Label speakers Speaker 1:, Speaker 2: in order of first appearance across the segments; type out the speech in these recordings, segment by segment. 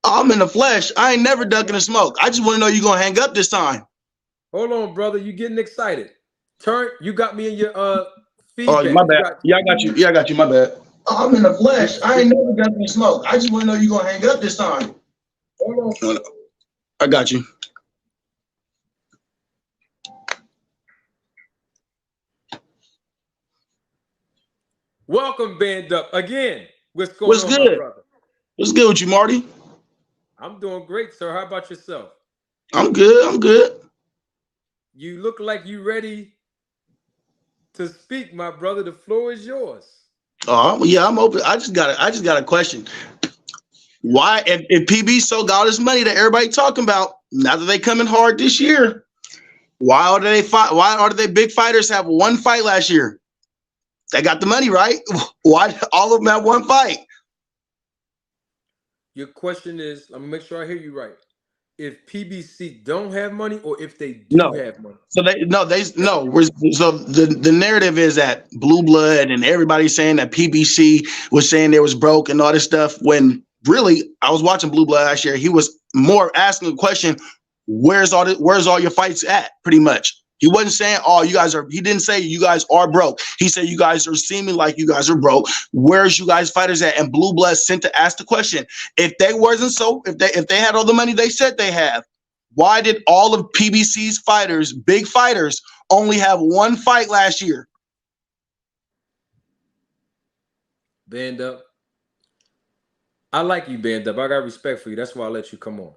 Speaker 1: I'm in the flesh. I ain't never ducking the smoke. I just want to know you gonna hang up this time.
Speaker 2: Hold on, brother. You getting excited. Turn, you got me in your
Speaker 1: Oh, my
Speaker 2: feedback. You
Speaker 1: bad.
Speaker 2: got
Speaker 1: Yeah, I got you. Yeah, I got you. My bad. I'm in the
Speaker 2: you,
Speaker 1: flesh. I ain't never ducking the smoke. I just want to know you gonna hang up this time. Hold on. I got you.
Speaker 2: welcome, band up again. What's going
Speaker 1: What's
Speaker 2: on, my
Speaker 1: good?
Speaker 2: brother?
Speaker 1: What's good with you, Marty?
Speaker 2: I'm doing great, sir. How about yourself?
Speaker 1: I'm good. I'm good.
Speaker 2: You look like you ready to speak, my brother. The floor is yours.
Speaker 1: Oh, yeah, I'm open. I just got a question. Why, if PB so got all this money that everybody talking about, now that they coming hard this year, why are they fight? Why are they big fighters have one fight last year? They got the money, right? Why all of them have one fight?
Speaker 2: Your question is, let me make sure I hear you right. If PBC don't have money or if they do
Speaker 1: No.
Speaker 2: have money.
Speaker 1: So they no they no. So the narrative is that Blue Blood and everybody saying that PBC was saying they was broke and all this stuff. When really, I was watching Blue Blood last year. He was more asking the question, Where's all your fights at?" Pretty much. He wasn't saying, "Oh, you guys are." He didn't say you guys are broke. He said you guys are seeming like you guys are broke. Where's you guys fighters at? And Blue Blood sent to ask the question. If they wasn't so, if they had all the money they said they have, why did all of PBC's fighters, big fighters, only have one fight last year?
Speaker 2: Band up. I like you, band up. I got respect for you. That's why I let you come on.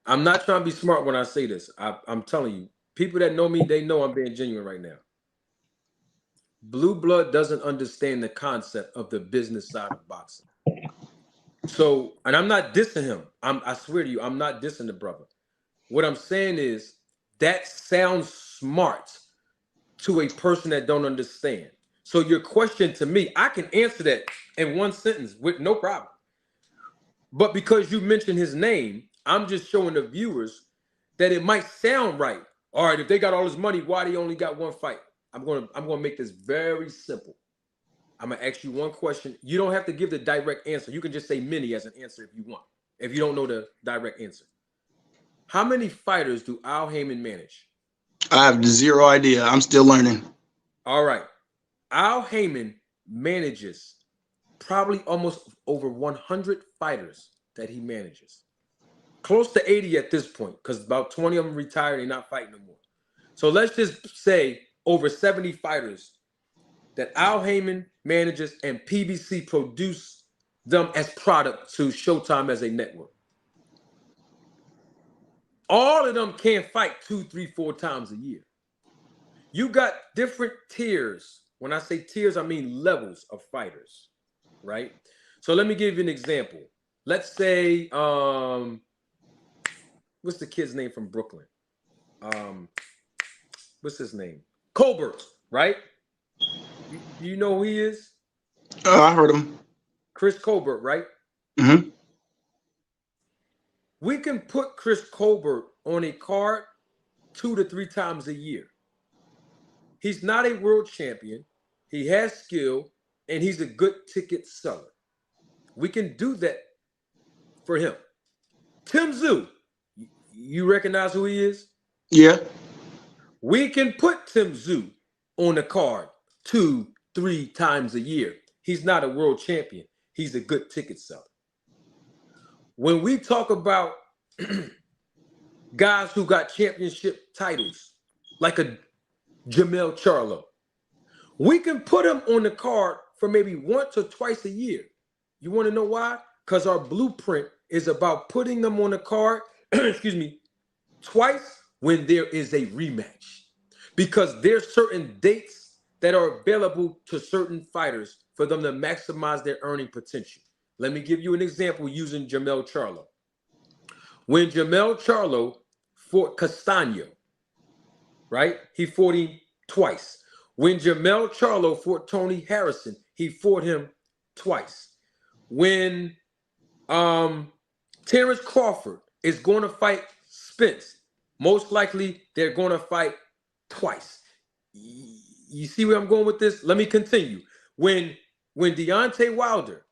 Speaker 2: I'm not trying to be smart when I say this. I'm telling you, people that know me, they know I'm being genuine right now. Blue blood doesn't understand the concept of the business side of boxing. So, and I'm not dissing him. I swear to you, I'm not dissing the brother. What I'm saying is that sounds smart to a person that don't understand. So your question to me, I can answer that in one sentence with no problem. But because you mentioned his name, I'm just showing the viewers that it might sound right. All right, if they got all this money, why they only got one fight? I'm gonna make this very simple. I'm gonna ask you one question. You don't have to give the direct answer. You can just say many as an answer if you want. If you don't know the direct answer. How many fighters do Al Heyman manage?
Speaker 1: I have zero idea. I'm still learning.
Speaker 2: All right. Al Heyman manages probably almost over 100 fighters that he manages. Close to 80 at this point, because about 20 of them retired, they're not fighting no more. So let's just say over 70 fighters that Al Heyman manages and PBC produce them as product to Showtime as a network. All of them can't fight two, three, four times a year. You got different tiers. When I say tiers, I mean levels of fighters, right? So let me give you an example. Let's say, what's the kid's name from Brooklyn? Um, what's his name? Colbert, right? You know who he is?
Speaker 1: I heard him.
Speaker 2: Chris Colbert, right?
Speaker 1: Hmm.
Speaker 2: We can put Chris Colbert on a card two to three times a year. He's not a world champion. He has skill, and he's a good ticket seller. We can do that for him. Tim Zoo, you recognize who he is?
Speaker 1: Yeah.
Speaker 2: We can put Tim Zoo on the card two, three times a year. He's not a world champion. He's a good ticket seller. When we talk about guys who got championship titles, like a Jamel Charlo, we can put him on the card for maybe once or twice a year. You want to know why? Because our blueprint is about putting them on the card, excuse me, twice when there is a rematch. Because there's certain dates that are available to certain fighters for them to maximize their earning potential. Let me give you an example using Jamel Charlo. When Jamel Charlo fought Castano, right? He fought him twice. When Jamel Charlo fought Tony Harrison, he fought him twice. When Terence Crawford is going to fight Spence, most likely they're going to fight twice. You see where I'm going with this? Let me continue. When Deontay Wilder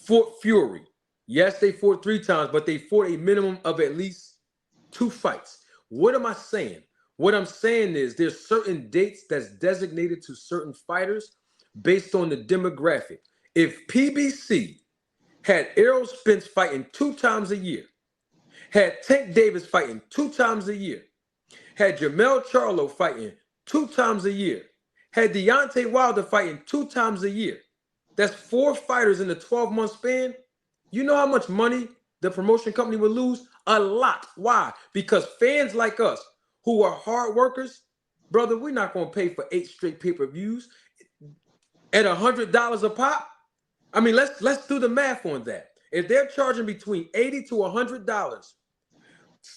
Speaker 2: fought Fury. Yes, they fought 3 times, but they fought a minimum of at least 2 fights. What am I saying? What I'm saying is there's certain dates that's designated to certain fighters based on the demographic. If PBC had Errol Spence fighting 2 times a year, had Tank Davis fighting 2 times a year, had Jermell Charlo fighting 2 times a year, had Deontay Wilder fighting 2 times a year, that's 4 fighters in a 12-month span. You know how much money the promotion company would lose? A lot. Why? Because fans like us who are hard workers, brother, we're not going to pay for 8 straight pay-per-views at $100 a pop. I mean, let's do the math on that. If they're charging between $80 to $100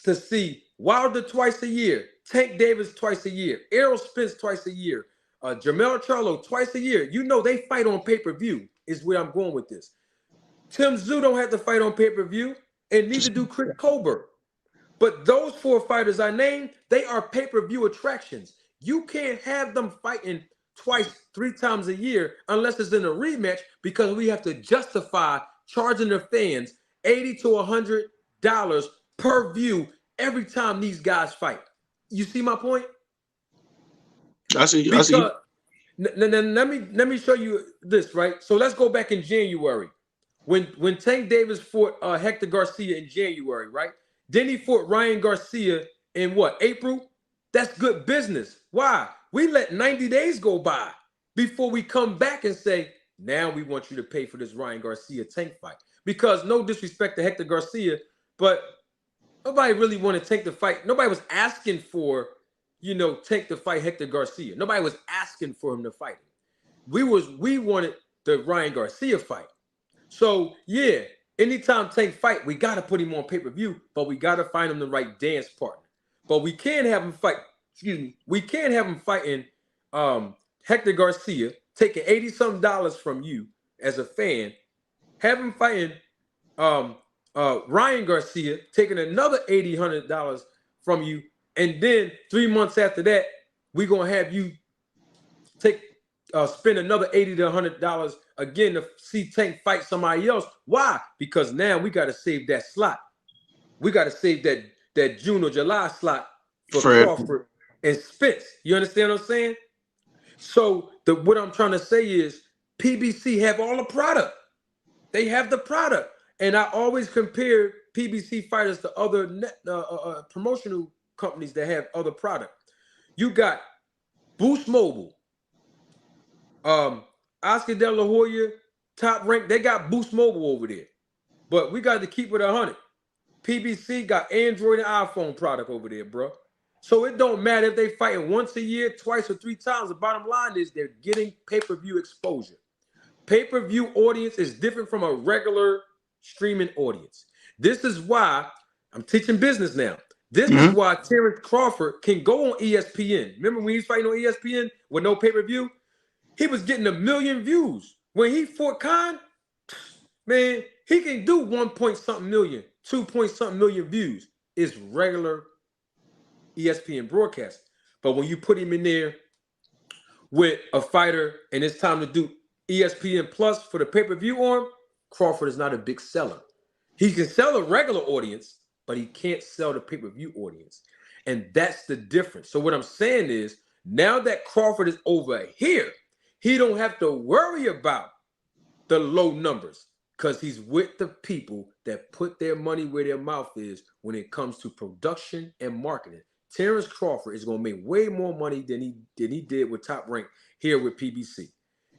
Speaker 2: to see Wilder twice a year, Tank Davis twice a year, Errol Spence twice a year, Jermell Charlo twice a year, you know they fight on pay-per-view is where I'm going with this. Tim Tszyu don't have to fight on pay-per-view, and neither do Chris Colbert. But those 4 fighters I named, they are pay-per-view attractions. You can't have them fighting twice, 3 times a year unless it's in a rematch, because we have to justify charging the fans $80 to $100 per view every time these guys fight. You see my point?
Speaker 1: I see.
Speaker 2: Because, let me show you this, right? So let's go back in January. When Tank Davis fought Hector Garcia in January, right? Then he fought Ryan Garcia in what, April? That's good business. Why? We let 90 days go by before we come back and say, now we want you to pay for this Ryan Garcia Tank fight. Because no disrespect to Hector Garcia, but nobody really wanted Tank to fight. Nobody was asking for, Tank to fight Hector Garcia. Nobody was asking for him to fight him. We wanted the Ryan Garcia fight. So, yeah, anytime Tank fight, we got to put him on pay-per-view, but we got to find him the right dance partner. But we can't have him fight, we can't have him fighting Hector Garcia, taking $80-something from you as a fan, have him fighting Ryan Garcia, taking another $80-$100 from you, and then 3 months after that, we're going to have you spend another $80 to $100 again to see Tank fight somebody else. Why? Because now we got to save that slot. We got to save that June or July slot for Crawford and Spence. You understand what I'm saying? So what I'm trying to say is PBC have all the product. They have the product. And I always compare PBC fighters to other promotional companies that have other product. You got Boost Mobile, Oscar De La Hoya, Top Rank, they got Boost Mobile over there. But we got to keep it 100. PBC got Android and iPhone product over there, bro. So it don't matter if they fighting once a year, twice or 3 times. The bottom line is they're getting pay-per-view exposure. Pay-per-view audience is different from a regular streaming audience. This is why I'm teaching business now. This is why Terence Crawford can go on ESPN. Remember when he was fighting on ESPN with no pay-per-view? He was getting 1 million views. When he fought Khan, man, he can do 1-point-something million, 2-point-something million views. It's regular ESPN broadcast. But when you put him in there with a fighter and it's time to do ESPN Plus for the pay-per-view arm, Crawford is not a big seller. He can sell a regular audience, but he can't sell the pay-per-view audience. And that's the difference. So what I'm saying is, now that Crawford is over here, he don't have to worry about the low numbers because he's with the people that put their money where their mouth is when it comes to production and marketing. Terence Crawford is going to make way more money than he did with Top Rank here with PBC.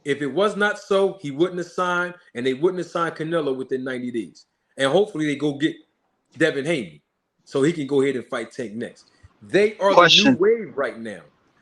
Speaker 2: If it was not so, he wouldn't have signed, and they wouldn't have signed Canelo within 90 days. And hopefully they go get Devin Haney so he can go ahead and fight Tank next. They are the new wave right now.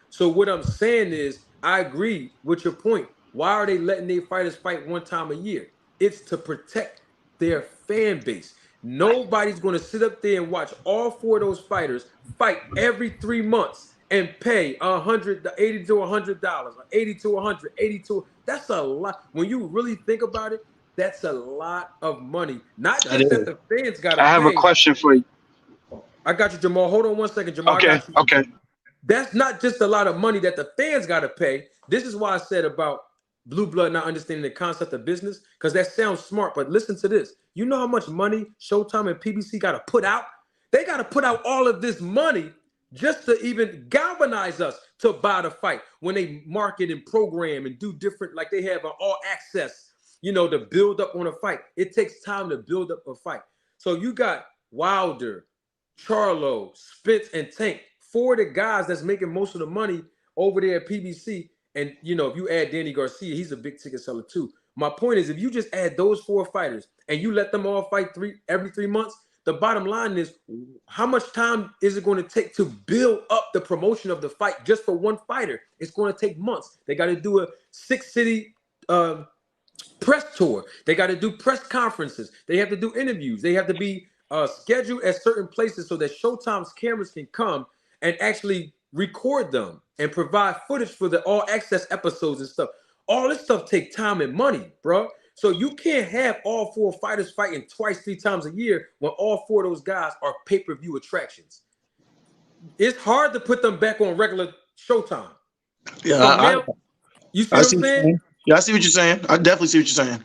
Speaker 2: So what I'm saying is, I agree with your point. Why are they letting their fighters fight 1 time a year? It's to protect their fan base. Nobody's going to sit up there and watch all 4 of those fighters fight every 3 months and pay $80 to $100, 80 to 100, 80 to. That's a lot. When you really think about it, that's a lot of money. Not just that the fans got to pay.
Speaker 3: I have a question for you.
Speaker 2: I got you, Jamal. Hold on 1 second, Jamal.
Speaker 3: Okay.
Speaker 2: That's not just a lot of money that the fans got to pay. This is why I said about Blue blood not understanding the concept of business, because that sounds smart, but listen to this. You know how much money Showtime and PBC got to put out? They got to put out all of this money just to even galvanize us to buy the fight. When they market and program and do different, like they have an all access, you know, to build up on a fight. It takes time to build up a fight. So you got Wilder, Charlo, Spence, and Tank, 4 of the guys that's making most of the money over there at PBC. And, you know, if you add Danny Garcia, he's a big ticket seller too. My point is, if you just add those 4 fighters and you let them all fight every 3 months, the bottom line is, how much time is it going to take to build up the promotion of the fight just for one fighter? It's going to take months. They got to do a 6-city press tour. They got to do press conferences. They have to do interviews. They have to be scheduled at certain places so that Showtime's cameras can come and actually record them and provide footage for the all access episodes and stuff. All this stuff take time and money, bro. So you can't have all 4 fighters fighting twice, 3 times a year when all 4 of those guys are pay-per-view attractions. It's hard to put them back on regular Showtime.
Speaker 1: Yeah,
Speaker 2: so now, you see what I'm saying?
Speaker 1: Yeah, I see what you're saying. I definitely see what you're saying.